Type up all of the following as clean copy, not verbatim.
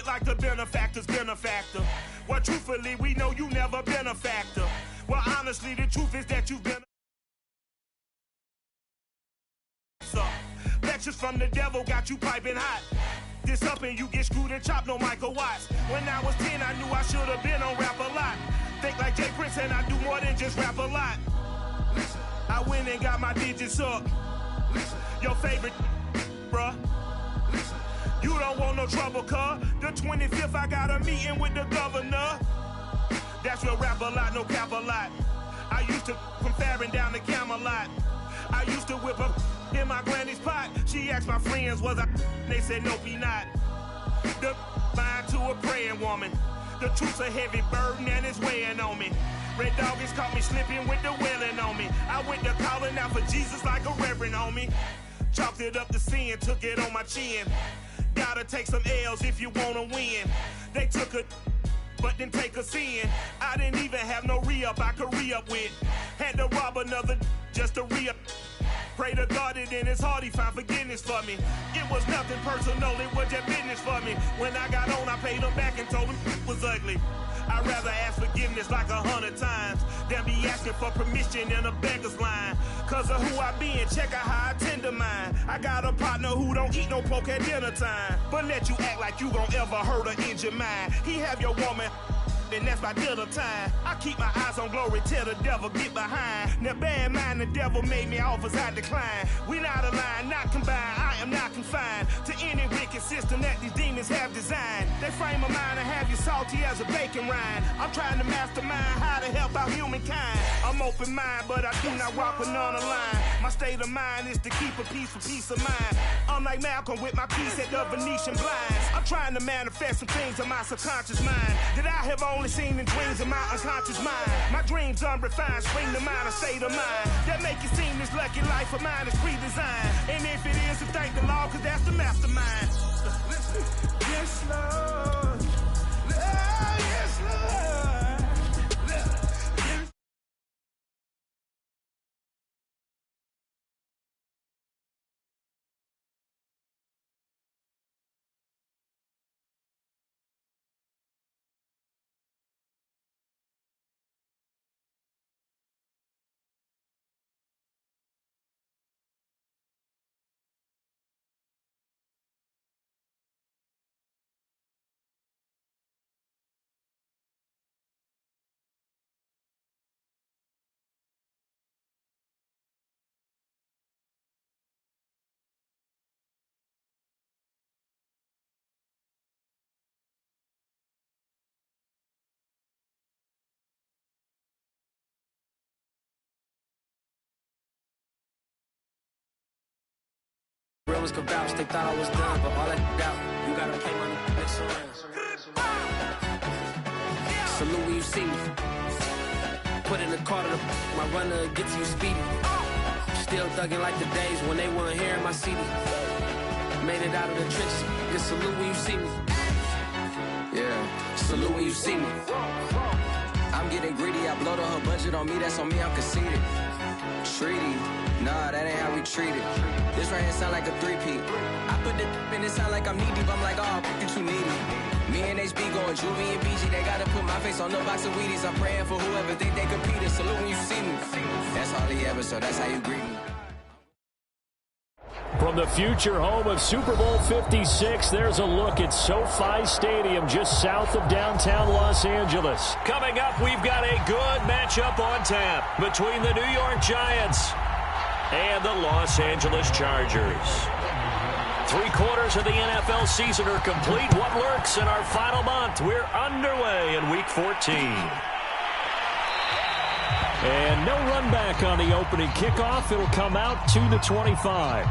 look like the benefactor's benefactor. Well, truthfully, we know you never been a factor. Well, honestly, the truth is that you've been lectures from the devil got you piping hot. This up and you get screwed and chopped, no Michael Watts. When I was 10, I knew I should have been on rap a lot. Think like Jay Prince and I do more than just rap a lot. I went and got my digits up. Your favorite, bruh. You don't want no trouble, cuz. The 25th, I got a meeting with the governor. That's real rap a lot, no cap a lot. I used to from Farron down to Camelot. I used to whip up in my granny's pot. She asked my friends, was I? They said, nope, he not. The line to a praying woman. The truth's a heavy burden and it's weighing on me. Red Doggies caught me slipping with the wailing on me. I went to calling out for Jesus like a reverend on me. Chalked it up to sin, took it on my chin. Gotta take some L's if you wanna win. They took a but didn't take us in. I didn't even have no re-up I could re-up with. Had to rob another just to re-up. Pray to God that in his heart he found forgiveness for me. It was nothing personal, it was just business for me. When I got on, I paid him back and told him it was ugly. I'd rather ask forgiveness like 100 times than be asking for permission in a beggar's line. Cause of who I be and check out how I tend to mine. I got a partner who don't eat no pork at dinner time, but let you act like you gon' ever hurt or injure mine. He have your woman, and that's my dinner time. I keep my eyes on glory till the devil get behind. Now bad mind, the devil made me offers I decline. We not aligned, not combined, I am not confined to any wicked system that these demons have designed. They frame a mind and have you salty as a bacon rind. I'm trying to mastermind how to help out humankind. I'm open mind, but I do not walk with none line. My state of mind is to keep a peaceful peace of mind. I'm like Malcolm with my piece at the Venetian blinds. I'm trying to manifest some things in my subconscious mind that I have only seen in dreams in my unconscious mind. My dreams unrefined, spring to mind, a state of mind that make it seem this lucky life of mine is pre-designed. And if it is, then thank the Lord, cause that's the mastermind. Yes, Lord. Yes, Lord. Reals could vouch, they thought I was done, but all that out, you gotta play money. Salute when you see me. Put in the car to my runner, get to you speedy. Still thugging like the days when they weren't hearing my CD. Made it out of the trenches, just salute when you see me. Yeah, salute when you see me. I'm getting greedy, I blowed on her budget on me, that's on me, I'm conceited. Treaty, nah, that ain't how we treat it. This right here sound like a three-peat. I put the in it sound like I'm knee-deep, I'm like, oh, you too needy. Me and HB going Juvie and BG, they gotta put my face on no box of Wheaties. I'm praying for whoever think they competed. Salute when you see me. That's all he ever, so that's how you greet me. From the future home of Super Bowl 56, there's a look at SoFi Stadium just south of downtown Los Angeles. Coming up, we've got a good matchup on tap between the New York Giants and the Los Angeles Chargers. 3/4 of the NFL season are complete. What lurks in our final month? We're underway in Week 14. And no run back on the opening kickoff. It'll come out to the 25.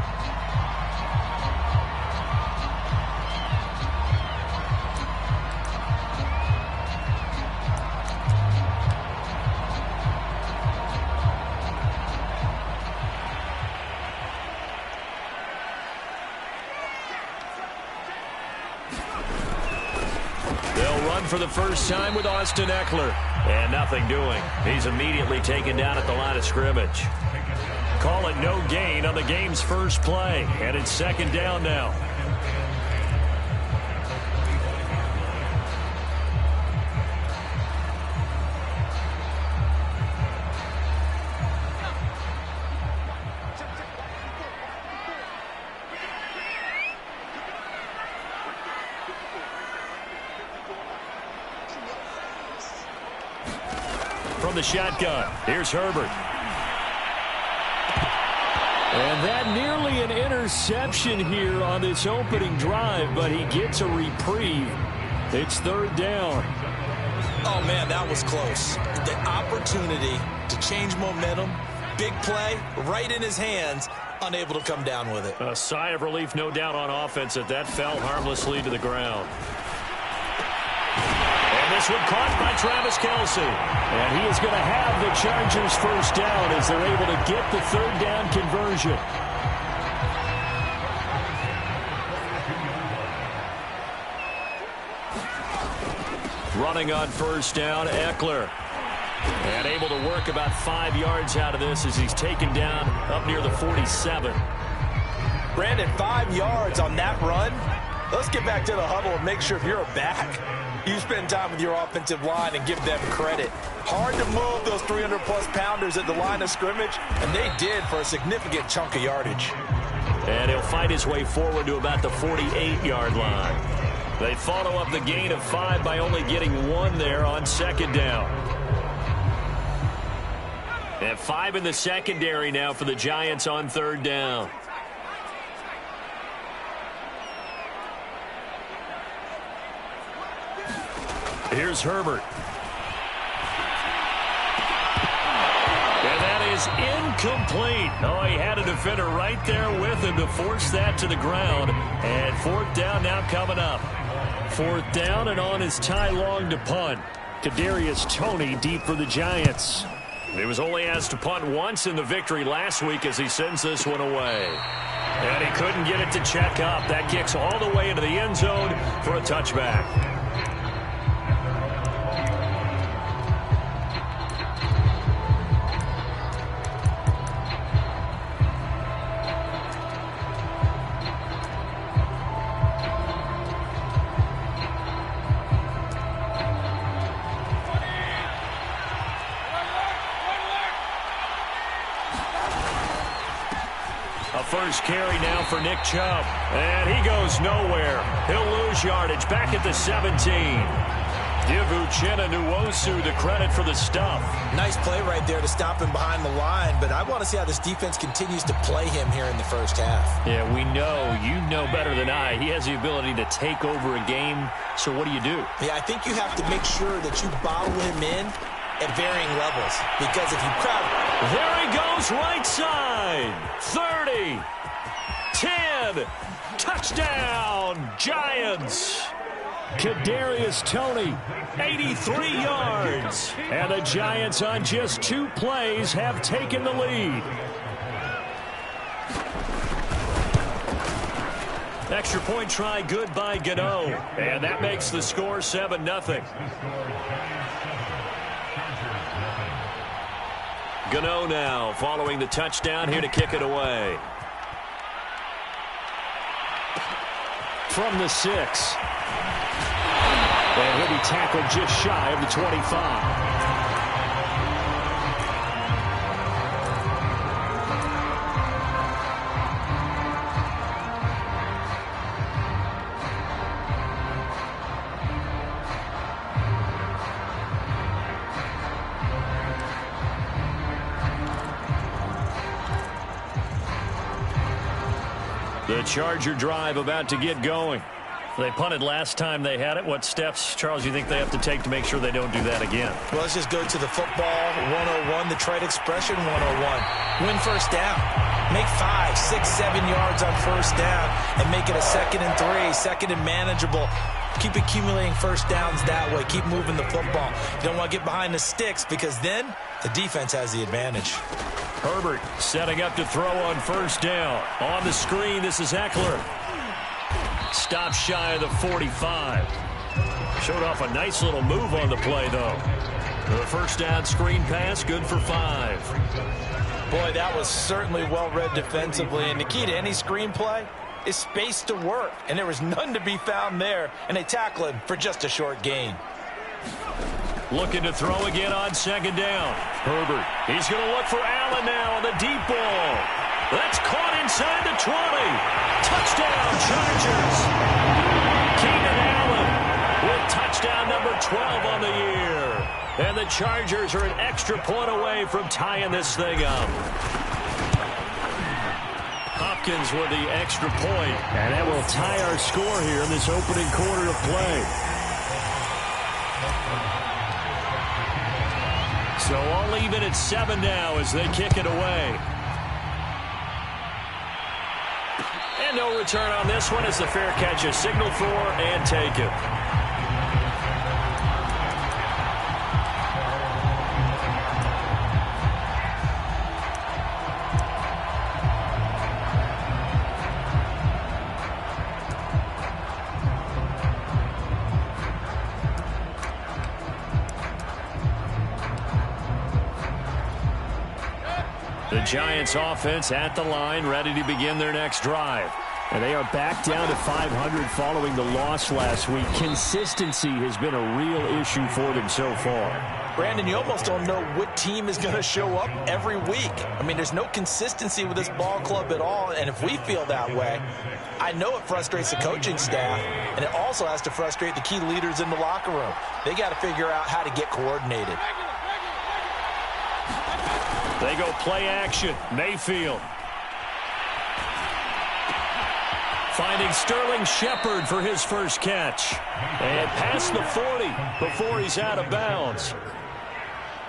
For the first time with Austin Eckler. And nothing doing. He's immediately taken down at the line of scrimmage. Call it no gain on the game's first play. And it's second down now. the shotgun. Here's Herbert. And that nearly an interception here on this opening drive, but he gets a reprieve. It's third down. Oh, man, that was close. The opportunity to change momentum, big play, right in his hands, unable to come down with it. A sigh of relief, no doubt, on offense that fell harmlessly to the ground. And this one caught by Travis Kelce. And he is going to have the Chargers first down as they're able to get the third down conversion. Running on first down, Eckler. And able to work about 5 yards out of this as he's taken down up near the 47. Brandon, 5 yards on that run. Let's get back to the huddle and make sure if you're a back, you spend time with your offensive line and give them credit. Hard to move those 300-plus pounders at the line of scrimmage, and they did for a significant chunk of yardage. And he'll fight his way forward to about the 48-yard line. They follow up the gain of 5 by only getting 1 there on second down. And 5 in the secondary now for the Giants on third down. Here's Herbert. And that is incomplete. Oh, he had a defender right there with him to force that to the ground. And fourth down now coming up. Fourth down, and on is Ty Long to punt. Kadarius Toney deep for the Giants. He was only asked to punt once in the victory last week as he sends this one away. And he couldn't get it to check up. That kicks all the way into the end zone for a touchback. First carry now for Nick Chubb. And he goes nowhere. He'll lose yardage back at the 17. Give Uchenna Nwosu the credit for the stuff. Nice play right there to stop him behind the line, but I want to see how this defense continues to play him here in the first half. Yeah, we know. You know better than I. He has the ability to take over a game. So what do you do? Yeah, I think you have to make sure that you bottle him in at varying levels, because if you crowd... There he goes, right side. 30, 10, touchdown, Giants. Kadarius Toney, 83 yards. And the Giants on just 2 plays have taken the lead. Extra point try good by Gano. And that makes the score 7-0. Gano now following the touchdown here to kick it away. From the 6. And he'll be tackled just shy of the 25. The Charger drive about to get going. They punted last time they had it. What steps, Charles, you think they have to take to make sure they don't do that again? Well, let's just go to the football 101, the trade expression 101. Win first down. Make 5, 6, 7 yards on first down and make it a 2nd and 3, second and manageable. Keep accumulating first downs that way. Keep moving the football. You don't want to get behind the sticks because then the defense has the advantage. Herbert setting up to throw on first down. On the screen, this is Eckler. Stop shy of the 45. Showed off a nice little move on the play, though. The first down screen pass, good for 5. Boy, that was certainly well-read defensively. And the key to any screen play is space to work. And there was none to be found there. And they tackle him for just a short gain. Looking to throw again on second down. Herbert, he's going to look for Allen now on the deep ball. That's caught inside the 20. Touchdown, Chargers. Keenan Allen with touchdown number 12 on the year. And the Chargers are an extra point away from tying this thing up. Hopkins with the extra point. And that will tie our score here in this opening quarter of play. So all even at 7 now as they kick it away. And no return on this one as the fair catch is signaled for and taken. The Giants offense at the line, ready to begin their next drive. And they are back down to 500 following the loss last week. Consistency has been a real issue for them so far. Brandon, you almost don't know what team is going to show up every week. I mean, there's no consistency with this ball club at all, and if we feel that way, I know it frustrates the coaching staff, and it also has to frustrate the key leaders in the locker room. They got to figure out how to get coordinated. They go play action. Mayfield. Finding Sterling Shepard for his first catch. And past the 40 before he's out of bounds.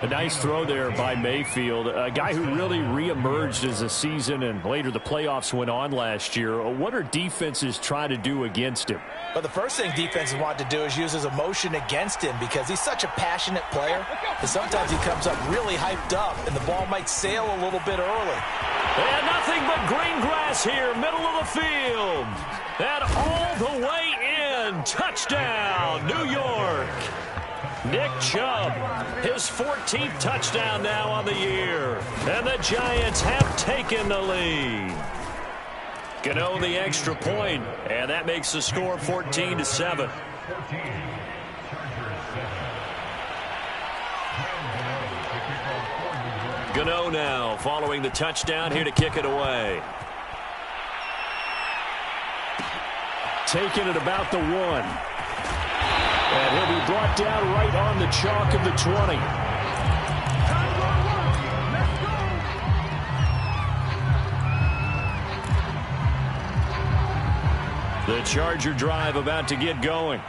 A nice throw there by Mayfield, a guy who really reemerged as the season and later the playoffs went on last year. What are defenses trying to do against him? Well, the first thing defenses want to do is use his emotion against him because he's such a passionate player. And sometimes he comes up really hyped up and the ball might sail a little bit early. And nothing but green grass here, middle of the field. And all the way in. Touchdown, New York. Nick Chubb, his 14th touchdown now on the year. And the Giants have taken the lead. Gano the extra point, and that makes the score 14-7. Gano now following the touchdown here to kick it away. Taking it about the 1. And he'll be brought down right on the chalk of the 20. The Charger drive about to get going.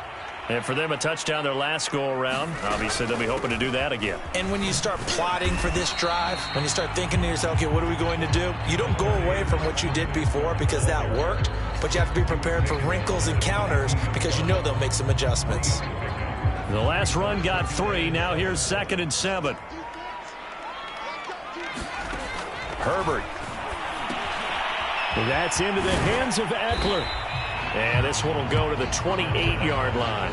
And for them, a touchdown their last go-around. Obviously, they'll be hoping to do that again. And when you start plotting for this drive, when you start thinking to yourself, okay, what are we going to do? You don't go away from what you did before because that worked, but you have to be prepared for wrinkles and counters because you know they'll make some adjustments. The last run got 3. Now here's 2nd and 7. Herbert. That's into the hands of Eckler. And this one will go to the 28-yard line.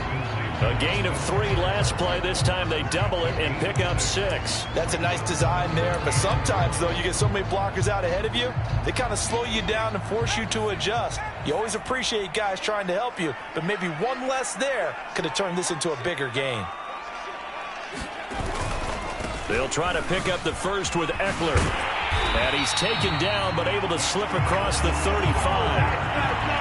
A gain of 3 last play. This time they double it and pick up 6. That's a nice design there. But sometimes, though, you get so many blockers out ahead of you, they kind of slow you down and force you to adjust. You always appreciate guys trying to help you, but maybe one less there could have turned this into a bigger gain. They'll try to pick up the first with Eckler. And he's taken down, but able to slip across the 35.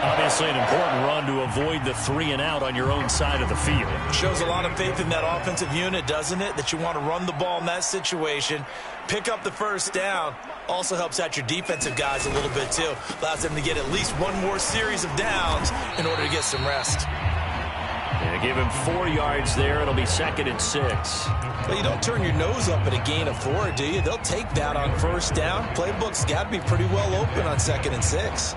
Obviously an important run to avoid the 3 and out on your own side of the field. Shows a lot of faith in that offensive unit, doesn't it? That you want to run the ball in that situation. Pick up the first down. Also helps out your defensive guys a little bit, too. Allows them to get at least one more series of downs in order to get some rest. Yeah, give him 4 yards there. It'll be 2nd and 6. Well, you don't turn your nose up at a gain of 4, do you? They'll take that on first down. Playbook's got to be pretty well open on 2nd and 6.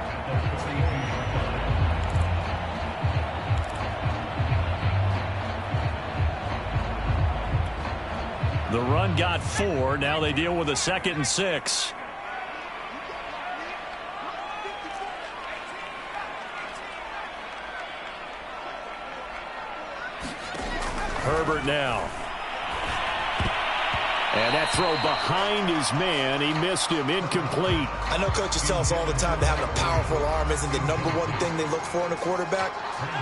The run got 4. Now they deal with a 2nd and 6. Herbert now. And that throw behind his man. He missed him. Incomplete. I know coaches tell us all the time that having a powerful arm isn't the #1 thing they look for in a quarterback.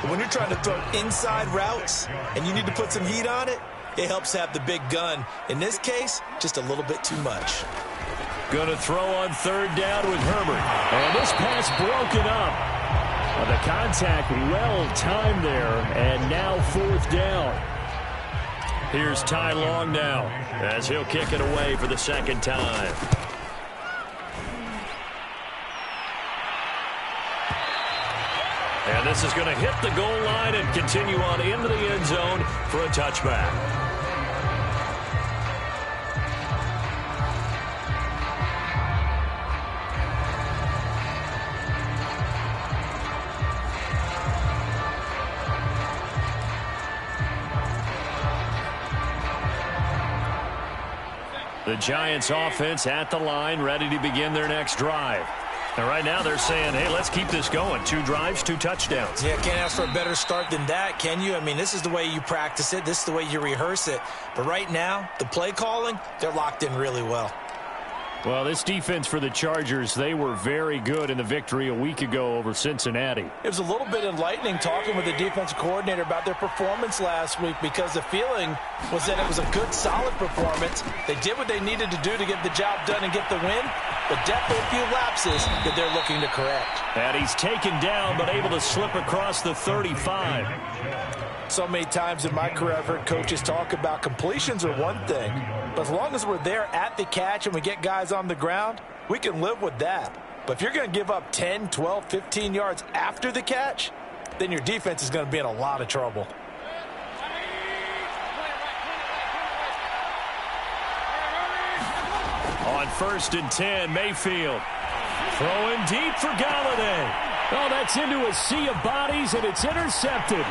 But when you're trying to throw inside routes and you need to put some heat on it, it helps have the big gun. In this case, just a little bit too much. Going to throw on 3rd down with Herbert. And this pass broken up. The contact well timed there. And now 4th down. Here's Ty Long now as he'll kick it away for the second time. And this is going to hit the goal line and continue on into the end zone for a touchback. The Giants offense at the line, ready to begin their next drive. And right now they're saying, hey, let's keep this going. 2 drives, 2 touchdowns. Yeah, can't ask for a better start than that, can you? I mean, this is the way you practice it. This is the way you rehearse it. But right now, the play calling, they're locked in really well. Well, this defense for the Chargers, they were very good in the victory a week ago over Cincinnati. It was a little bit enlightening talking with the defensive coordinator about their performance last week because the feeling was that it was a good, solid performance. They did what they needed to do to get the job done and get the win, but definitely a few lapses that they're looking to correct. And he's taken down but able to slip across the 35. So many times in my career I've heard coaches talk about completions are one thing, but as long as we're there at the catch and we get guys on the ground, we can live with that. But if you're going to give up 10, 12, 15 yards after the catch, then your defense is going to be in a lot of trouble. On 1st and 10, Mayfield throwing deep for Galladay. Oh, that's into a sea of bodies, and it's intercepted.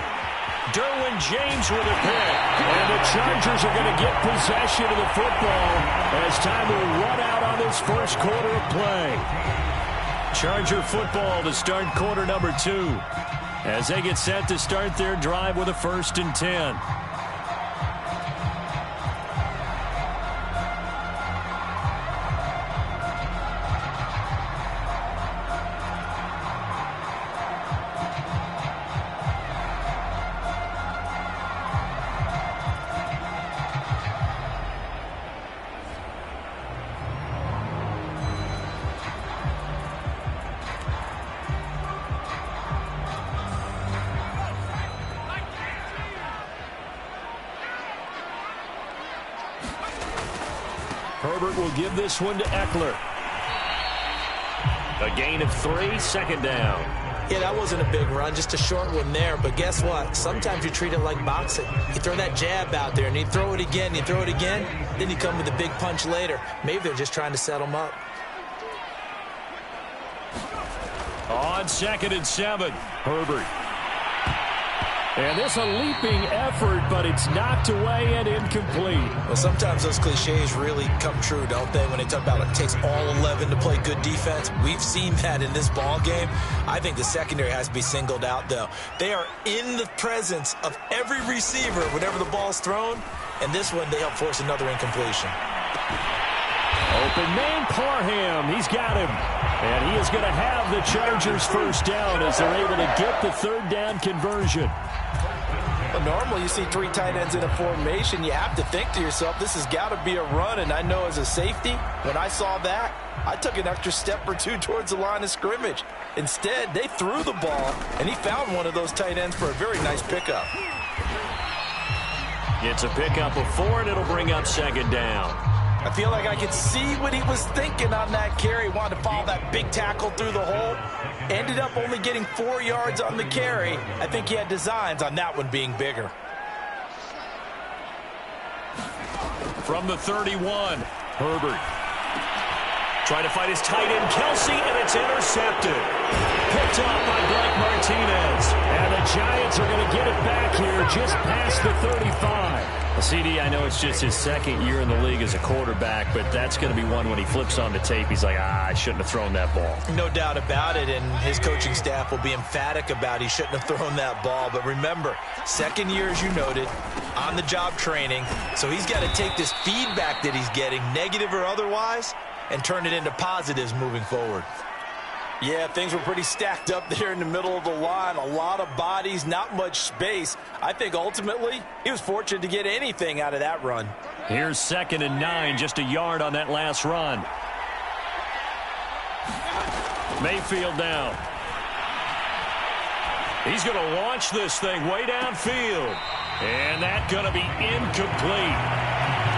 Derwin James with a pick. And the Chargers are going to get possession of the football as time will run out on this first quarter of play. Charger football to start quarter number 2 as they get set to start their drive with a 1st and 10. Herbert will give this one to Eckler. A gain of 3, 2nd down. Yeah, that wasn't a big run, just a short one there. But guess what? Sometimes you treat it like boxing. You throw that jab out there, and you throw it again, you throw it again, then you come with a big punch later. Maybe they're just trying to set them up. On 2nd and 7, Herbert. And this a leaping effort, but it's knocked away and incomplete. Well, sometimes those cliches really come true, don't they? When they talk about it takes all 11 to play good defense. We've seen that in this ball game. I think the secondary has to be singled out, though. They are in the presence of every receiver whenever the ball's thrown. And this one, they help force another incompletion. Open man, Parham. He's got him. And he is going to have the Chargers first down as they're able to get the 3rd down conversion. Well, normally you see 3 tight ends in a formation. You have to think to yourself, this has got to be a run. And I know as a safety, when I saw that, I took an extra step or 2 towards the line of scrimmage. Instead, they threw the ball, and he found one of those tight ends for a very nice pickup. It's a pickup of 4, and it'll bring up 2nd down. I feel like I could see what he was thinking on that carry. He wanted to follow that big tackle through the hole. Ended up only getting 4 yards on the carry. I think he had designs on that one being bigger. From the 31, Herbert. Trying to fight his tight end, Kelsey, and it's intercepted. Picked off by Blake Martinez. And the Giants are going to get it back here just past the 35. CD, I know it's just his 2nd year in the league as a quarterback, but that's going to be one when he flips on the tape. He's like, I shouldn't have thrown that ball. No doubt about it, and his coaching staff will be emphatic about he shouldn't have thrown that ball. But remember, 2nd year, as you noted, on-the-job training. So he's got to take this feedback that he's getting, negative or otherwise, and turn it into positives moving forward. Yeah, things were pretty stacked up there in the middle of the line. A lot of bodies, not much space. I think ultimately he was fortunate to get anything out of that run. Here's 2nd and 9, just a yard on that last run. Mayfield down. He's going to launch this thing way downfield. And that's going to be incomplete.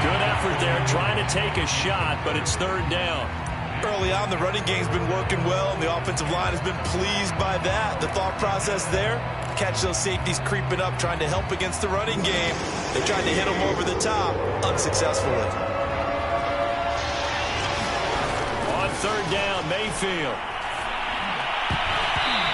Good effort there trying to take a shot, but it's third down. Early on, the running game's been working well, and the offensive line has been pleased by that. The thought process there, catch those safeties creeping up, trying to help against the running game. They tried to hit them over the top, unsuccessfully. On third down, Mayfield.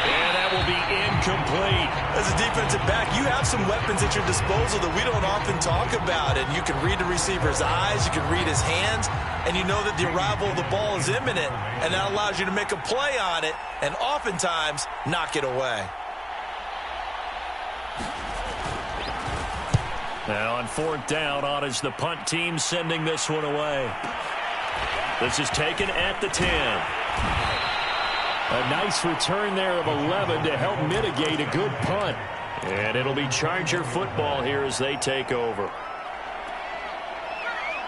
And that will be incomplete. As a defensive back, you have some weapons at your disposal that we don't often talk about. And you can read the receiver's eyes, you can read his hands, and you know that the arrival of the ball is imminent. And that allows you to make a play on it and oftentimes knock it away. Now on fourth down, on is the punt team sending this one away. This is taken at the 10. A nice return there of 11 to help mitigate a good punt. And it'll be Charger football here as they take over.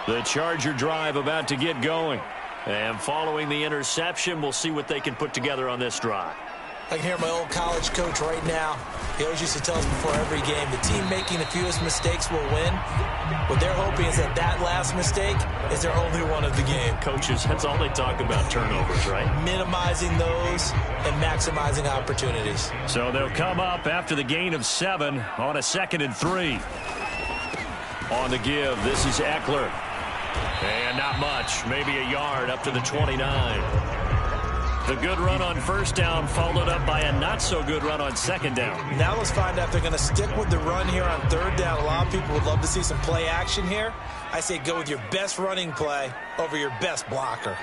The Charger drive about to get going. And following the interception, we'll see what they can put together on this drive. I can hear my old college coach right now. He always used to tell us before every game, the team making the fewest mistakes will win. What they're hoping is that that last mistake is their only one of the game. Coaches, that's all they talk about, turnovers, right? Minimizing those and maximizing opportunities. So they'll come up after the gain of 7 on a 2nd and 3. On the give, this is Eckler. And not much, maybe a yard up to the 29. The good run on first down followed up by a not-so-good run on second down. Now let's find out if they're going to stick with the run here on third down. A lot of people would love to see some play action here. I say go with your best running play over your best blocker.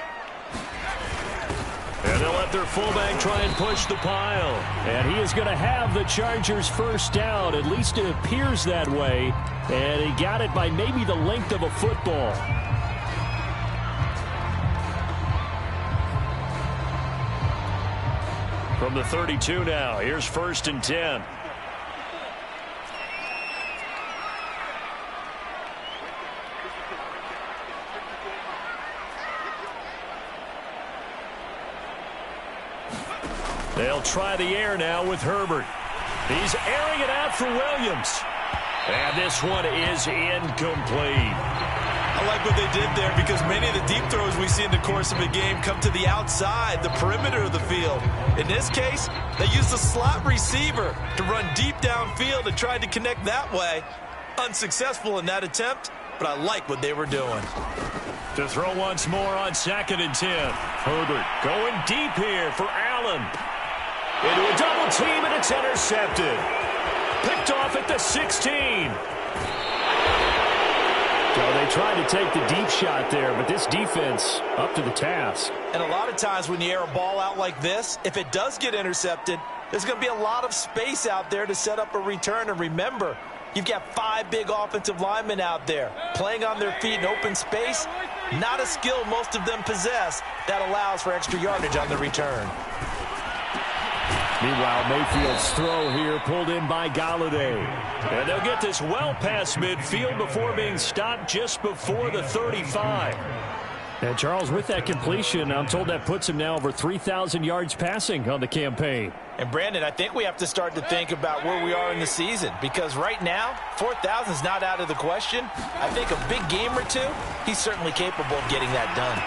And they'll let their fullback try and push the pile. And he is going to have the Chargers first down. At least it appears that way. And he got it by maybe the length of a football. From the 32 now, here's 1st and 10. They'll try the air now with Herbert. He's airing it out for Williams. And this one is incomplete. I like what they did there because many of the deep throws we see in the course of a game come to the outside, the perimeter of the field. In this case, they used the slot receiver to run deep downfield and tried to connect that way. Unsuccessful in that attempt, but I like what they were doing. To throw once more on 2nd and 10. Herbert going deep here for Allen. Into a double team, and it's intercepted. Picked off at the 16. So they tried to take the deep shot there, but this defense up to the task. And a lot of times when you air a ball out like this, if it does get intercepted, there's going to be a lot of space out there to set up a return. And remember, you've got 5 big offensive linemen out there playing on their feet in open space. Not a skill most of them possess that allows for extra yardage on the return. Meanwhile, Mayfield's throw here pulled in by Galladay. And they'll get this well past midfield before being stopped just before the 35. And Charles, with that completion, I'm told that puts him now over 3,000 yards passing on the campaign. And Brandon, I think we have to start to think about where we are in the season, because right now, 4,000 is not out of the question. I think a big game or two, he's certainly capable of getting that done.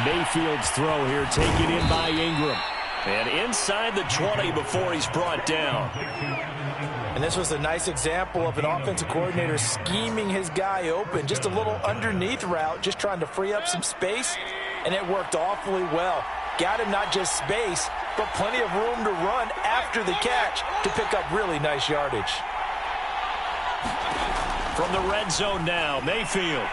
Mayfield's throw here taken in by Ingram. And inside the 20 before he's brought down. And this was a nice example of an offensive coordinator scheming his guy open. Just a little underneath route, just trying to free up some space. And it worked awfully well. Got him not just space, but plenty of room to run after the catch to pick up really nice yardage. From the red zone now, Mayfield.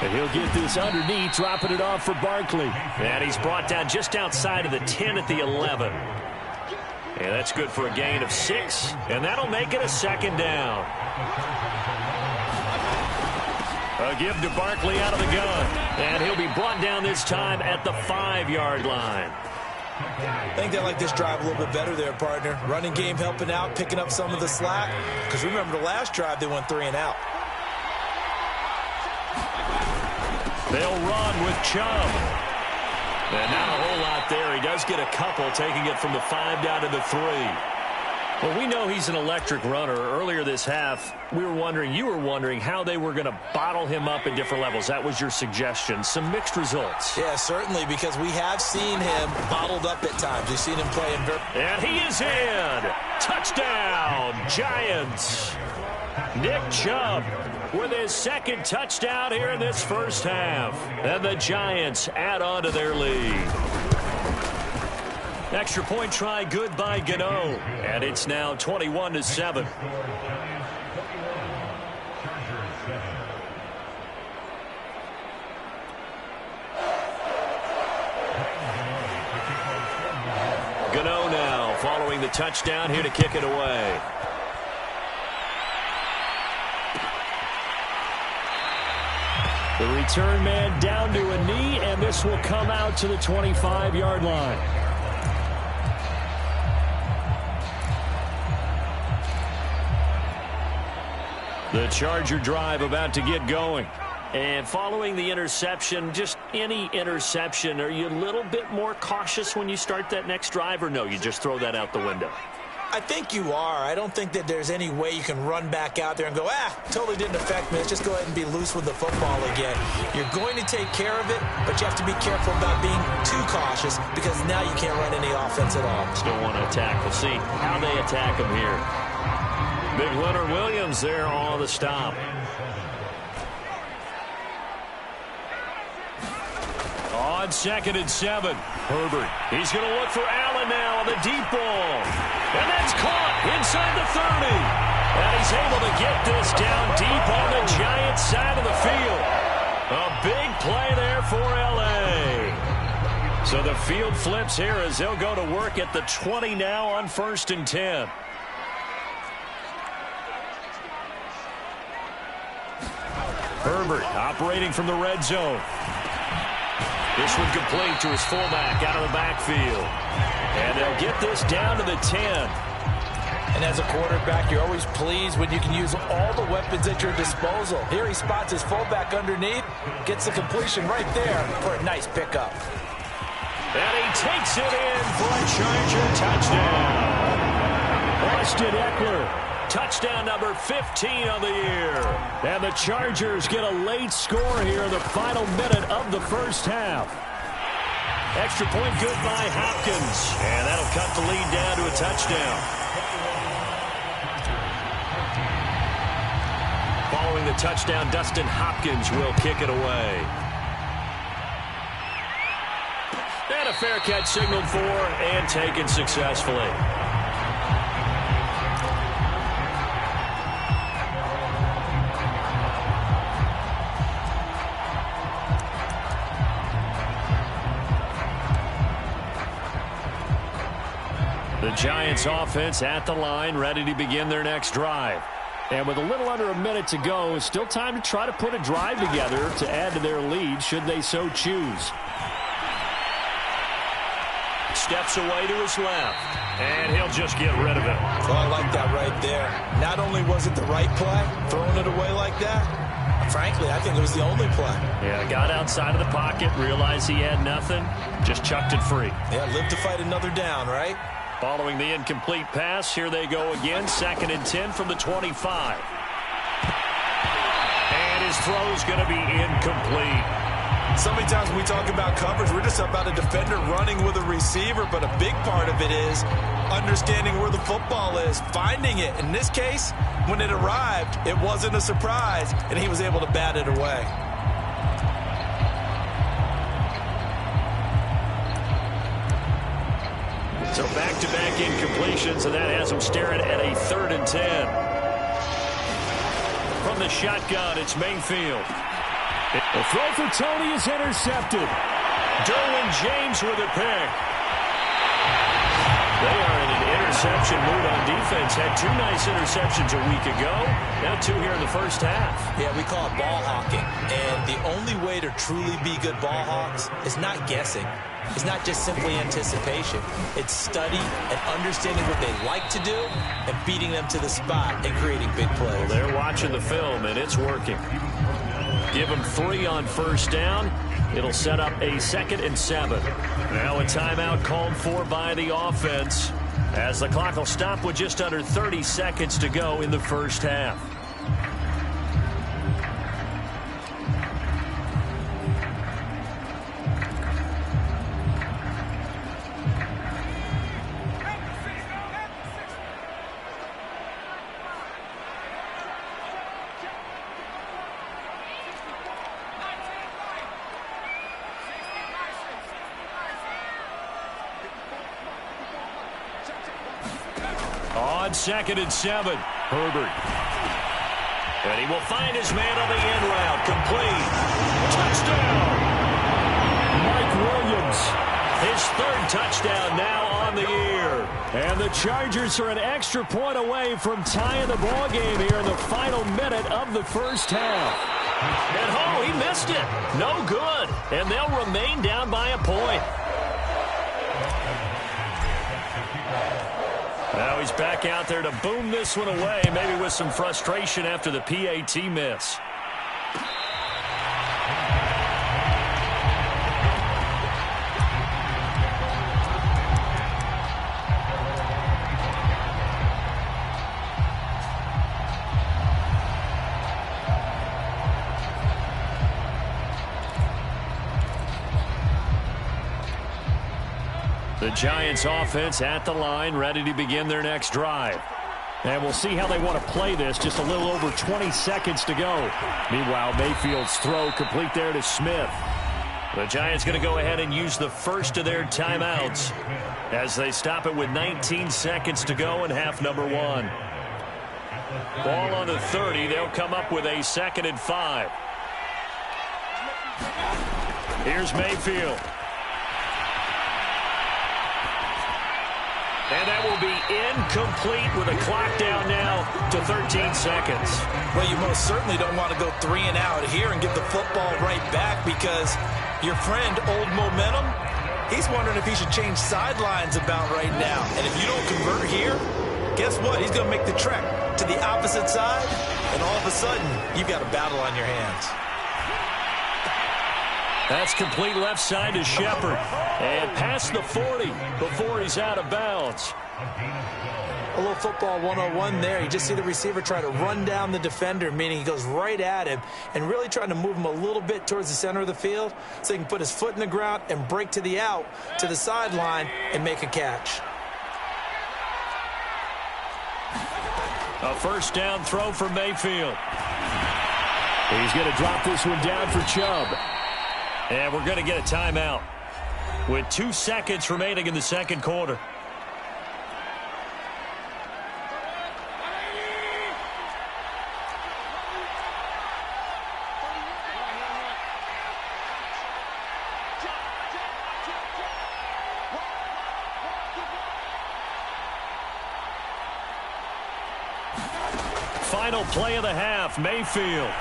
And he'll get this underneath, dropping it off for Barkley. And he's brought down just outside of the 10 at the 11. And that's good for a gain of 6. And that'll make it a 2nd down. A give to Barkley out of the gun. And he'll be brought down this time at the 5-yard line. I think they like this drive a little bit better there, partner. Running game helping out, picking up some of the slack. Because remember the last drive, they went 3 and out. They'll run with Chubb. And not a whole lot there. He does get a couple, taking it from the 5 down to the 3. Well, we know he's an electric runner. Earlier this half, you were wondering how they were going to bottle him up at different levels. That was your suggestion. Some mixed results. Yeah, certainly, because we have seen him bottled up at times. We've seen him play in And he is in. Touchdown, Giants. Nick Chubb with his second touchdown here in this first half. And the Giants add on to their lead. Extra point try good by Gano. And it's now 21-7. Gano now following the touchdown here to kick it away. The return man down to a knee, and this will come out to the 25-yard line. The Charger drive about to get going. And following the interception, just any interception, are you a little bit more cautious when you start that next drive, or no, you just throw that out the window? I think you are. I don't think that there's any way you can run back out there and go, totally didn't affect me. Let's just go ahead and be loose with the football again. You're going to take care of it, but you have to be careful about being too cautious because now you can't run any offense at all. Still want to attack. We'll see how they attack him here. Big Leonard Williams there on the stop. On 2nd and 7, Herbert. He's going to look for Allen now on the deep ball. And that's caught inside the 30. And he's able to get this down deep on the Giants side of the field. A big play there for L.A. So the field flips here as they'll go to work at the 20 now on 1st and 10. Herbert operating from the red zone. This one complete to his fullback out of the backfield. And they'll get this down to the 10. And as a quarterback, you're always pleased when you can use all the weapons at your disposal. Here he spots his fullback underneath, gets the completion right there for a nice pickup. And he takes it in for a Charger touchdown. Austin Eckler. Touchdown number 15 on the year. And the Chargers get a late score here in the final minute of the first half. Extra point good by Hopkins. And that'll cut the lead down to a touchdown. Following the touchdown, Dustin Hopkins will kick it away. And a fair catch signaled for and taken successfully. The Giants offense at the line, ready to begin their next drive. And with a little under a minute to go, still time to try to put a drive together to add to their lead should they so choose. Steps away to his left, and he'll just get rid of it. Oh, I like that right there. Not only was it the right play, throwing it away like that, frankly, I think it was the only play. Yeah, got outside of the pocket, realized he had nothing, just chucked it free. Yeah, live to fight another down, right? Following the incomplete pass, here they go again, 2nd and 10 from the 25. And his throw's going to be incomplete. So many times when we talk about coverage, we're just about a defender running with a receiver, but a big part of it is understanding where the football is, finding it. In this case, when it arrived, it wasn't a surprise, and he was able to bat it away. So back-to-back incompletions, and that has him staring at a 3rd and 10. From the shotgun, it's Mayfield. The throw for Tony is intercepted. Derwin James with a pick. They are in an interception mood on defense. Had 2 nice interceptions a week ago. Now 2 here in the first half. Yeah, we call it ball hawking. And the only way to truly be good ball hawks is not guessing. It's not just simply anticipation. It's study and understanding what they like to do and beating them to the spot and creating big plays. Well, they're watching the film, and it's working. Give them 3 on 1st down. It'll set up a 2nd and 7. Now a timeout called for by the offense. as the clock will stop with just under 30 seconds to go in the first half. On 2nd and 7, Herbert. And he will find his man on the end route. Complete. Touchdown. Mike Williams. His 3rd touchdown now on the year. And the Chargers are an extra point away from tying the ball game here in the final minute of the first half. And oh, he missed it. No good. And they'll remain down by a point. Now he's back out there to boom this one away, maybe with some frustration after the PAT miss. The Giants offense at the line, ready to begin their next drive. And we'll see how they want to play this. Just a little over 20 seconds to go. Meanwhile, Mayfield's throw complete there to Smith. The Giants going to go ahead and use the first of their timeouts as they stop it with 19 seconds to go in half number 1. Ball on the 30. They'll come up with a 2nd and 5. Here's Mayfield. And that will be incomplete with a clock down now to 13 seconds. Well, you most certainly don't want to go 3 and out here and give the football right back, because your friend, Old Momentum, he's wondering if he should change sidelines about right now. And if you don't convert here, guess what? He's going to make the trek to the opposite side, and all of a sudden, you've got a battle on your hands. That's complete left side to Shepard. And past the 40 before he's out of bounds. A little football 101 there. You just see the receiver try to run down the defender, meaning he goes right at him and really trying to move him a little bit towards the center of the field so he can put his foot in the ground and break to the out, to the sideline, and make a catch. A first down throw for Mayfield. He's going to drop this one down for Chubb. And we're going to get a timeout with 2 seconds remaining in the second quarter. Final play of the half, Mayfield.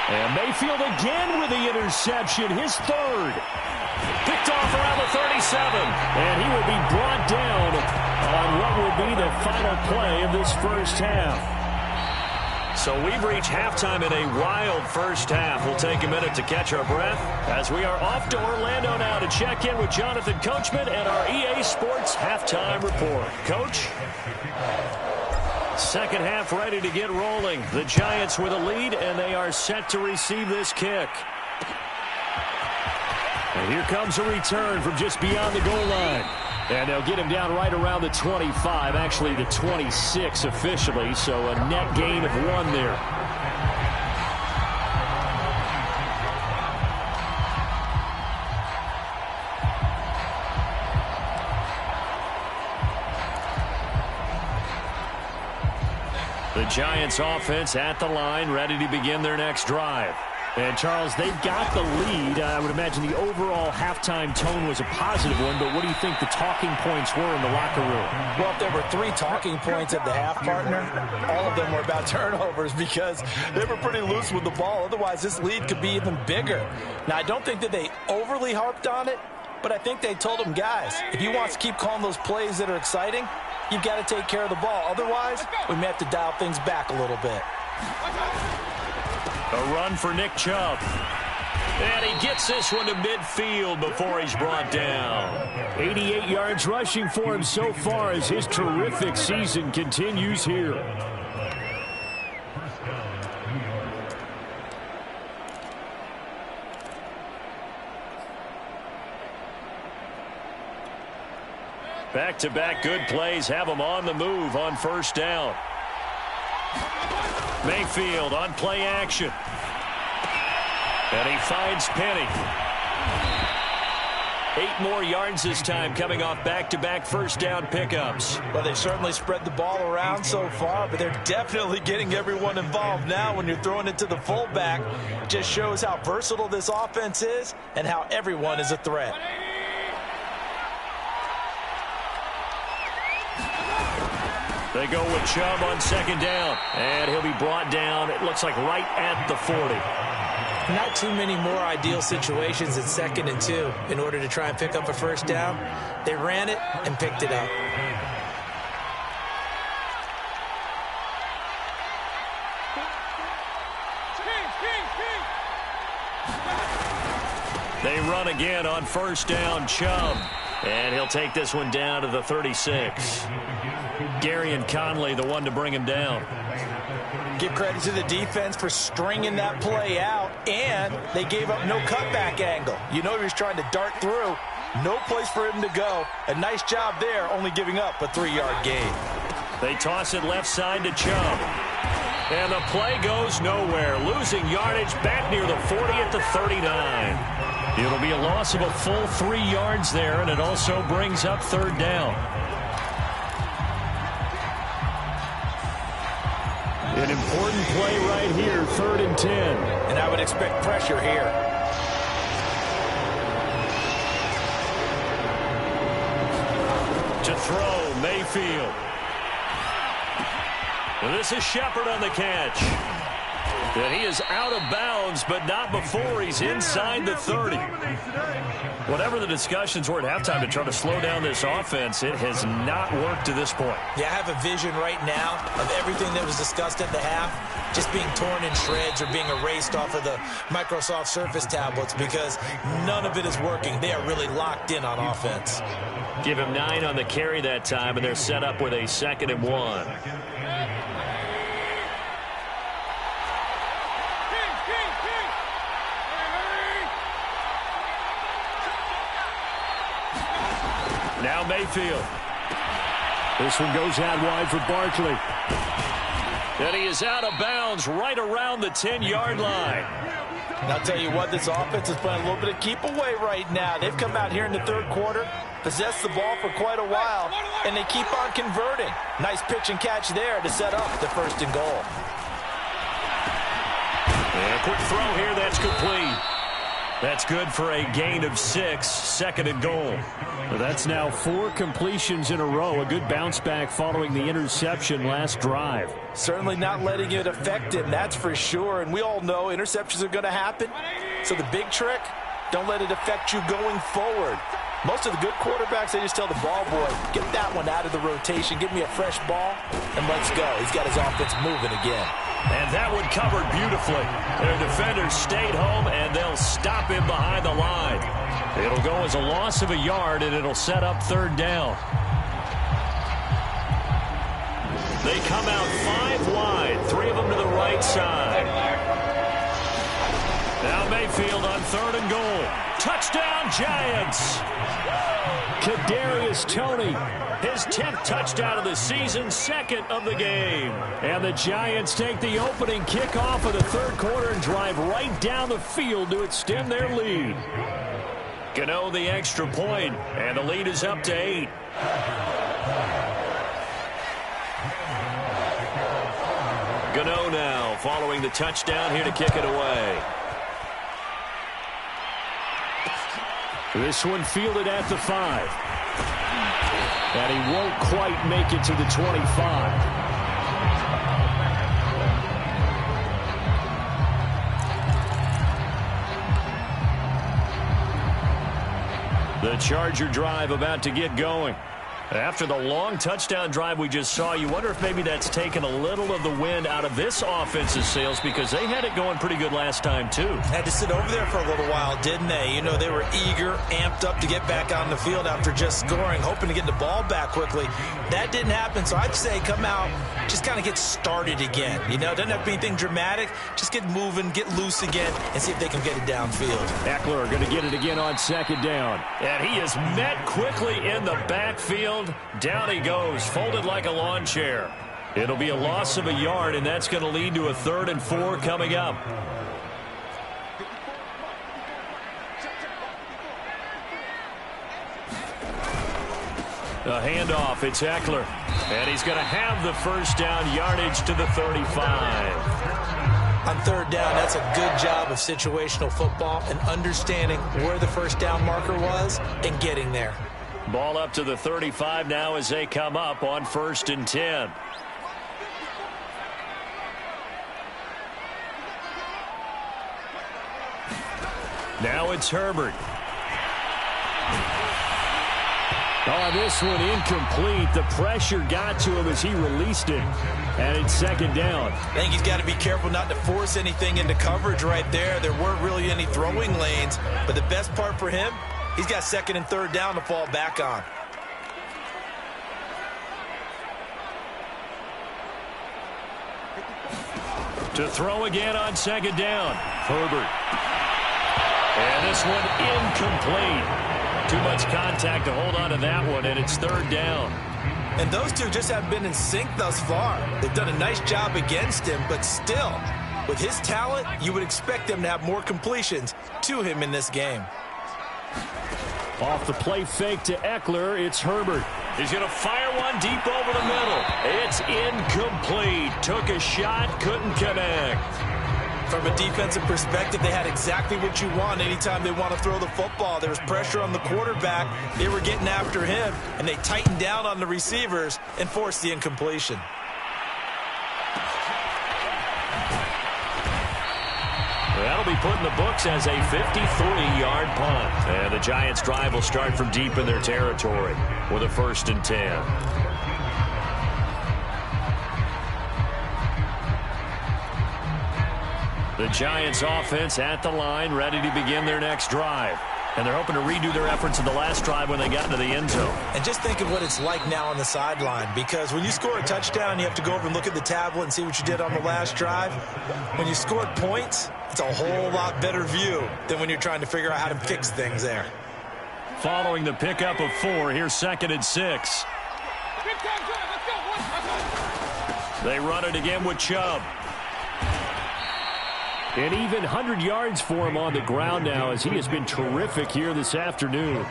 And Mayfield again with the interception, his 3rd. Picked off around the 37. And he will be brought down on what will be the final play of this first half. So we've reached halftime in a wild first half. We'll take a minute to catch our breath as we are off to Orlando now to check in with Jonathan Coachman and our EA Sports Halftime Report. Coach? Second half ready to get rolling. The Giants with a lead, and they are set to receive this kick. And here comes a return from just beyond the goal line. And they'll get him down right around the 25, actually the 26 officially, so a net gain of 1 there. The Giants offense at the line, ready to begin their next drive. And, Charles, they've got the lead. I would imagine the overall halftime tone was a positive one, but what do you think the talking points were in the locker room? Well, if there were 3 talking points at the half, partner, all of them were about turnovers because they were pretty loose with the ball. Otherwise, this lead could be even bigger. Now, I don't think that they overly harped on it, but I think they told them, guys, if you want to keep calling those plays that are exciting, you've got to take care of the ball. Otherwise, we may have to dial things back a little bit. A run for Nick Chubb. And he gets this one to midfield before he's brought down. 88 yards rushing for him so far as his terrific season continues here. Back-to-back good plays have him on the move on first down. Mayfield on play action. And he finds Penny. 8 more yards this time coming off back-to-back first down pickups. Well, they've certainly spread the ball around so far, but they're definitely getting everyone involved now when you're throwing it to the fullback. It just shows how versatile this offense is and how everyone is a threat. They go with Chubb on second down, and he'll be brought down, it looks like, right at the 40. Not too many more ideal situations at 2nd and 2 in order to try and pick up a first down. They ran it and picked it up. They run again on first down, Chubb. And he'll take this one down to the 36. Gary and Conley, the one to bring him down. Give credit to the defense for stringing that play out, and they gave up no cutback angle. You know he was trying to dart through. No place for him to go. A nice job there, only giving up a 3-yard gain. They toss it left side to Chubb. And the play goes nowhere. Losing yardage back near the 40 at the 39. It'll be a loss of a full 3 yards there, and it also brings up third down. An important play right here, 3rd and 10. And I would expect pressure here. To throw, Mayfield. And this is Shepard on the catch. And he is out of bounds, but not before he's inside the 30. Whatever the discussions were at halftime to try to slow down this offense, it has not worked to this point. Yeah, I have a vision right now of everything that was discussed at the half just being torn in shreds or being erased off of the Microsoft Surface tablets because none of it is working. They are really locked in on offense. Give him 9 on the carry that time, and they're set up with a 2nd and 1. Now Mayfield. This one goes out wide for Barkley. And he is out of bounds right around the 10-yard line. And I'll tell you what, this offense is playing a little bit of keep away right now. They've come out here in the 3rd quarter, possessed the ball for quite a while, and they keep on converting. Nice pitch and catch there to set up the 1st and goal. And a quick throw here, that's complete. That's good for a gain of 6, 2nd and goal. Well, that's now 4 completions in a row. A good bounce back following the interception last drive. Certainly not letting it affect him, that's for sure. And we all know interceptions are going to happen. So the big trick, don't let it affect you going forward. Most of the good quarterbacks, they just tell the ball boy, get that one out of the rotation, give me a fresh ball, and let's go. He's got his offense moving again. And that one covered beautifully. Their defenders stayed home, and they'll stop him behind the line. It'll go as a loss of a yard, and it'll set up 3rd down. They come out 5 wide, 3 of them to the right side. Now Mayfield on 3rd and goal. Touchdown, Giants! Kadarius Toney, his 10th touchdown of the season, 2nd of the game. And the Giants take the opening kickoff of the 3rd quarter and drive right down the field to extend their lead. Gano the extra point, and the lead is up to 8. Gano now following the touchdown here to kick it away. This one fielded at the 5. And he won't quite make it to the 25. The Charger drive about to get going. After the long touchdown drive we just saw, you wonder if maybe that's taken a little of the wind out of this offense's sails, because they had it going pretty good last time, too. Had to sit over there for a little while, didn't they? You know, they were eager, amped up to get back on the field after just scoring, hoping to get the ball back quickly. That didn't happen, so I'd say come out, just kind of get started again. You know, doesn't have to be anything dramatic. Just get moving, get loose again, and see if they can get it downfield. Eckler going to get it again on second down. And he is met quickly in the backfield. Down he goes, folded like a lawn chair. It'll be a loss of a yard, and that's going to lead to a 3rd and 4 coming up. A handoff, it's Eckler. And he's going to have the first down, yardage to the 35. On 3rd down, that's a good job of situational football and understanding where the first down marker was and getting there. Ball up to the 35 now as they come up on 1st and 10. Now it's Herbert. Oh, this one incomplete. The pressure got to him as he released it. And it's 2nd down. I think he's got to be careful not to force anything into coverage right there. There weren't really any throwing lanes. But the best part for him, he's got 2nd and 3rd down to fall back on. To throw again on 2nd down. Herbert. And this one incomplete. Too much contact to hold on to that one, and it's 3rd down. And those two just haven't been in sync thus far. They've done a nice job against him, but still, with his talent, you would expect them to have more completions to him in this game. Off the play fake to Eckler, it's Herbert. He's going to fire one deep over the middle. It's incomplete. Took a shot, couldn't connect. From a defensive perspective, they had exactly what you want anytime they want to throw the football. There was pressure on the quarterback. They were getting after him, and they tightened down on the receivers and forced the incompletion. That'll be put in the books as a 53-yard punt. And the Giants' drive will start from deep in their territory with a 1st and 10. The Giants offense at the line, ready to begin their next drive. And they're hoping to redo their efforts in the last drive when they got into the end zone. And just think of what it's like now on the sideline, because when you score a touchdown, you have to go over and look at the tablet and see what you did on the last drive. When you scored points, it's a whole lot better view than when you're trying to figure out how to fix things there. Following the pickup of 4, here's 2nd and 6. They run it again with Chubb. An even 100 yards for him on the ground now, as he has been terrific here this afternoon.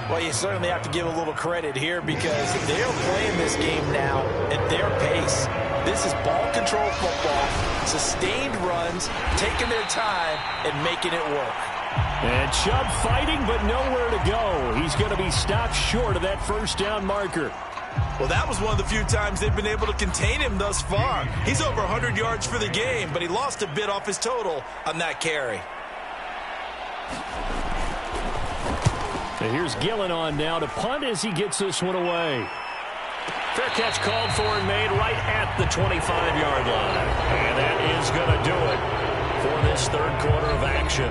Well, you certainly have to give a little credit here, because they're playing this game now at their pace. This is ball control football, sustained runs, taking their time, and making it work. And Chubb fighting, but nowhere to go. He's going to be stopped short of that first down marker. Well, that was one of the few times they've been able to contain him thus far. He's over 100 yards for the game, but he lost a bit off his total on that carry. And here's Gillen on now to punt as he gets this one away. Fair catch called for and made right at the 25-yard line. And that is going to do it for this 3rd quarter of action.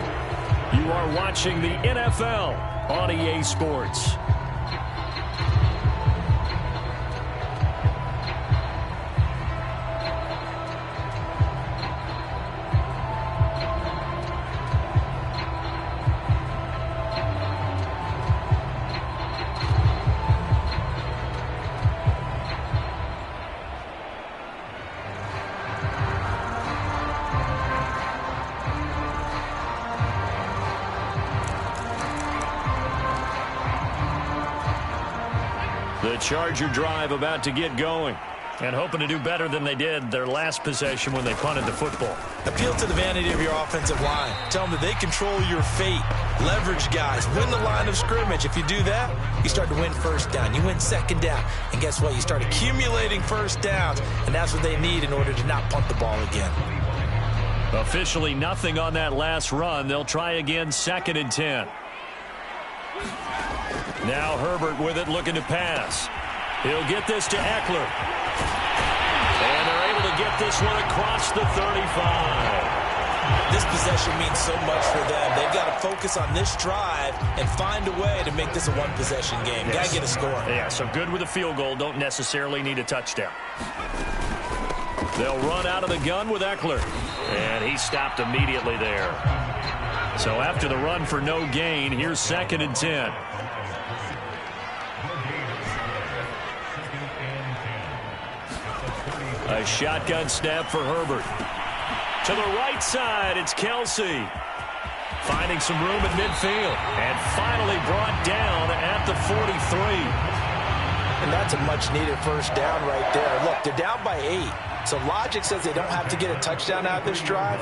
You are watching the NFL on EA Sports. The Charger drive about to get going, and hoping to do better than they did their last possession when they punted the football. Appeal to the vanity of your offensive line. Tell them that they control your fate. Leverage guys. Win the line of scrimmage. If you do that, you start to win 1st down. You win 2nd down. And guess what? You start accumulating 1st downs, and that's what they need in order to not punt the ball again. Officially nothing on that last run. They'll try again, 2nd and 10. Now Herbert with it, looking to pass. He'll get this to Eckler. And they're able to get this one across the 35. This possession means so much for them. They've got to focus on this drive and find a way to make this a one-possession game. Yes. Got to get a score. Yeah, so good with a field goal. Don't necessarily need a touchdown. They'll run out of the gun with Eckler. And he stopped immediately there. So after the run for no gain, here's 2nd and 10. A shotgun snap for Herbert. To the right side, it's Kelsey. Finding some room at midfield. And finally brought down at the 43. And that's a much-needed first down right there. Look, they're down by 8. So logic says they don't have to get a touchdown out of this drive.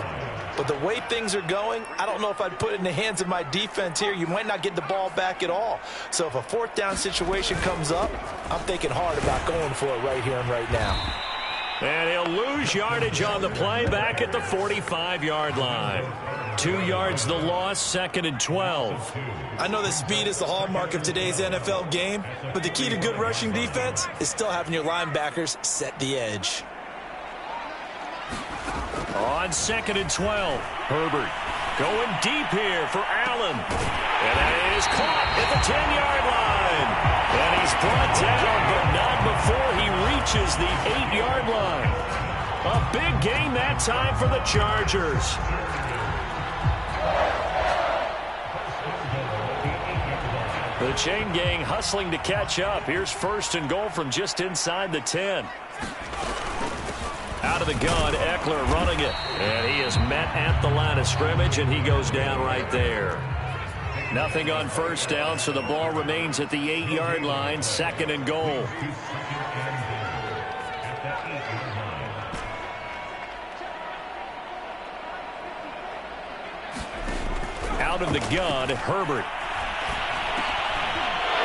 But the way things are going, I don't know if I'd put it in the hands of my defense here. You might not get the ball back at all. So if a 4th down situation comes up, I'm thinking hard about going for it right here and right now. And he'll lose yardage on the play back at the 45-yard line. 2 yards the loss, 2nd and 12. I know that speed is the hallmark of today's NFL game, but the key to good rushing defense is still having your linebackers set the edge. On 2nd and 12, Herbert going deep here for Allen. And that is caught at the 10-yard line. And he's brought down, but not before he reaches the 8-yard line. A big gain that time for the Chargers. The chain gang hustling to catch up. Here's 1st and goal from just inside the 10. Out of the gun, Eckler running it. And he is met at the line of scrimmage, and he goes down right there. Nothing on 1st down, so the ball remains at the 8-yard line, 2nd and goal. Out of the gun, Herbert.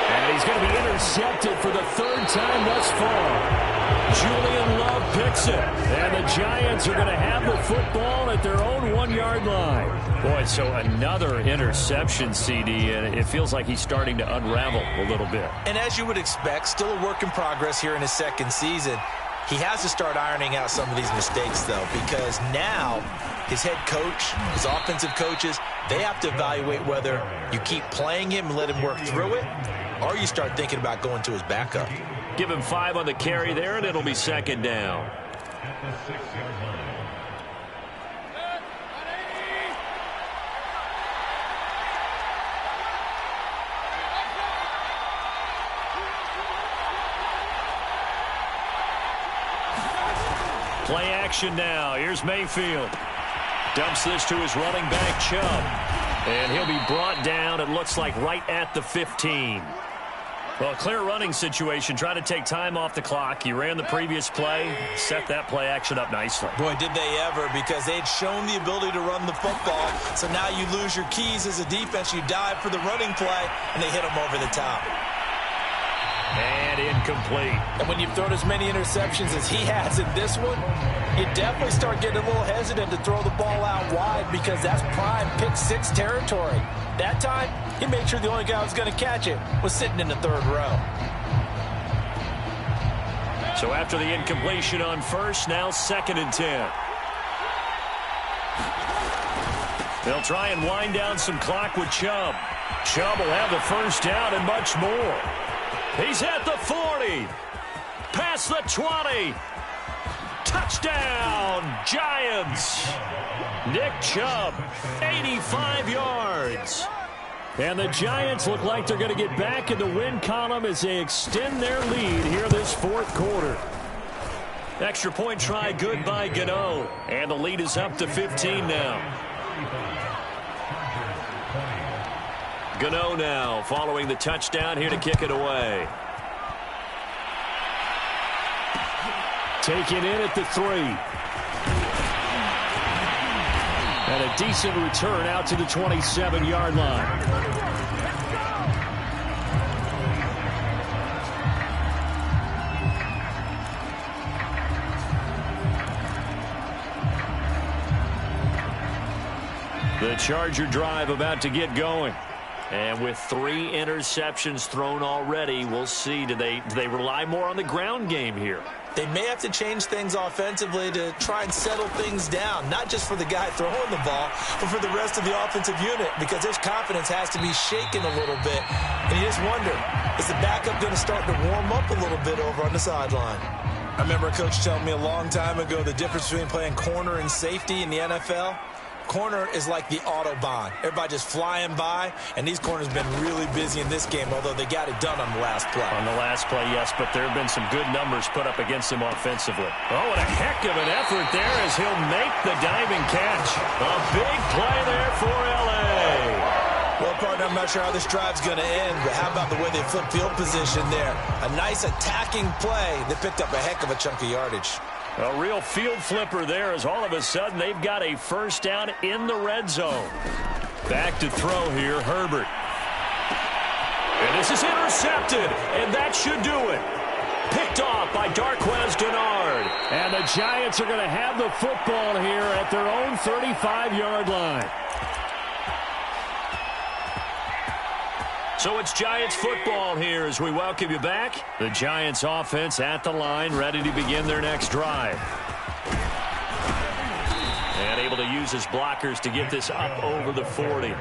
And he's going to be intercepted for the 3rd time thus far. Julian Love picks it. And the Giants are going to have the football at their own 1-yard line. Boy, so another interception, CD, and it feels like he's starting to unravel a little bit. And as you would expect, still a work in progress here in his 2nd season. He has to start ironing out some of these mistakes, though, because now his head coach, his offensive coaches, they have to evaluate whether you keep playing him and let him work through it, or you start thinking about going to his backup. Give him 5 on the carry there, and it'll be 2nd down. Play action now. Here's Mayfield. Dumps this to his running back, Chubb. And he'll be brought down, it looks like, right at the 15. Well, a clear running situation. Try to take time off the clock. He ran the previous play, set that play action up nicely. Boy, did they ever, because they'd shown the ability to run the football. So now you lose your keys as a defense. You dive for the running play, and they hit him over the top. And incomplete. And when you've thrown as many interceptions as he has in this one, you definitely start getting a little hesitant to throw the ball out wide, because that's prime pick 6 territory. That time, he made sure the only guy who was going to catch it was sitting in the 3rd row. So after the incompletion on 1st, now 2nd and 10. They'll try and wind down some clock with Chubb. Chubb will have the 1st down and much more. He's at the 40. Past the 20. Touchdown, Giants. Nick Chubb, 85 yards. And the Giants look like they're going to get back in the win column as they extend their lead here this 4th quarter. Extra point try good by Gano. And the lead is up to 15 now. Gano now following the touchdown here to kick it away. Taken in at the 3. And a decent return out to the 27-yard line. The Charger drive about to get going. And with 3 interceptions thrown already, we'll see. Do they rely more on the ground game here? They may have to change things offensively to try and settle things down, not just for the guy throwing the ball, but for the rest of the offensive unit, because their confidence has to be shaken a little bit. And you just wonder, is the backup going to start to warm up a little bit over on the sideline? I remember a coach telling me a long time ago the difference between playing corner and safety in the NFL. Corner is like the Autobahn. Everybody just flying by, and these corners have been really busy in this game, although they got it done on the last play. On the last play, yes, but there have been some good numbers put up against him offensively. Oh, what a heck of an effort there as he'll make the diving catch. A big play there for L.A. Well, partner, I'm not sure how this drive's going to end, but how about the way they flip field position there? A nice attacking play that picked up a heck of a chunk of yardage. A real field flipper there as all of a sudden they've got a first down in the red zone. Back to throw here, Herbert. And this is intercepted, and that should do it. Picked off by Darquez Dennard. And the Giants are going to have the football here at their own 35-yard line. So it's Giants football here as we welcome you back. The Giants offense at the line, ready to begin their next drive. And able to use his blockers to get this up over the 40.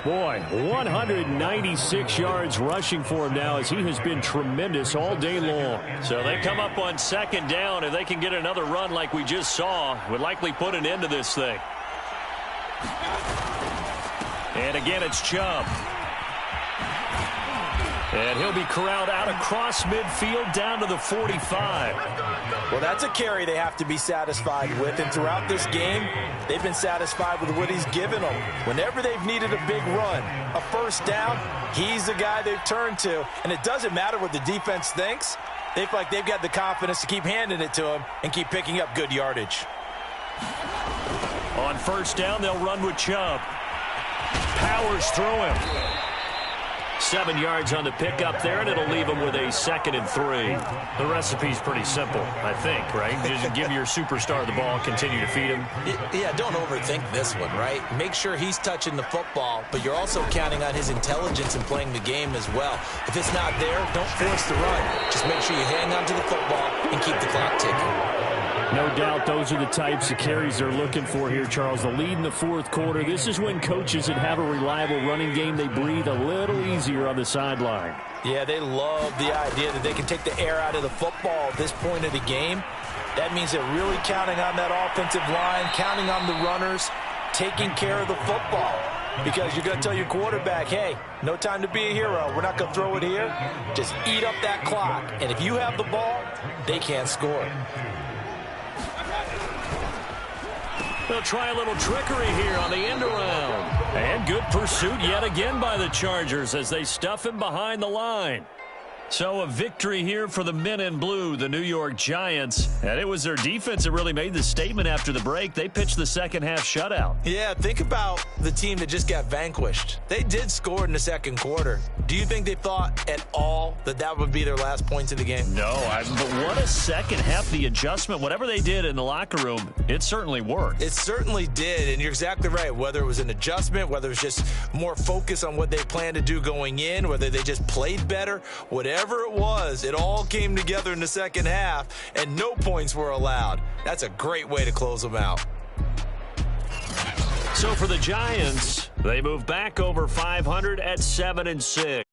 Boy, 196 yards rushing for him now as he has been tremendous all day long. So they come up on second down. If they can get another run like we just saw, would likely put an end to this thing. And again, it's Chubb. And he'll be corralled out across midfield down to the 45. Well, that's a carry they have to be satisfied with. And throughout this game, they've been satisfied with what he's given them. Whenever they've needed a big run, a first down, he's the guy they've turned to. And it doesn't matter what the defense thinks. They feel like they've got the confidence to keep handing it to him and keep picking up good yardage. On first down, they'll run with Chubb. Powers through him. 7 yards on the pickup there, and it'll leave them with a 2nd and 3. The recipe's pretty simple, I think, right? Just give your superstar the ball, continue to feed him. Yeah, don't overthink this one, right? Make sure he's touching the football, but you're also counting on his intelligence in playing the game as well. If it's not there, don't force the run. Just make sure you hang on to the football and keep the clock ticking. No doubt those are the types of carries they're looking for here, Charles. The lead in the fourth quarter. This is when coaches that have a reliable running game, they breathe a little easier on the sideline. Yeah, they love the idea that they can take the air out of the football at this point of the game. That means they're really counting on that offensive line, counting on the runners, taking care of the football. Because you're going to tell your quarterback, hey, no time to be a hero. We're not going to throw it here. Just eat up that clock. And if you have the ball, they can't score. They'll try a little trickery here on the end around. And good pursuit yet again by the Chargers as they stuff him behind the line. So a victory here for the men in blue, the New York Giants. And it was their defense that really made the statement after the break. They pitched the second half shutout. Yeah, think about the team that just got vanquished. They did score in the second quarter. Do you think they thought at all that that would be their last points of the game? No, but what a second half. The adjustment, whatever they did in the locker room, it certainly worked. It certainly did, and you're exactly right. Whether it was an adjustment, whether it was just more focus on what they planned to do going in, whether they just played better, whatever it was, it all came together in the second half, and no points were allowed. That's a great way to close them out. So for the Giants, they move back over 500 at 7-6.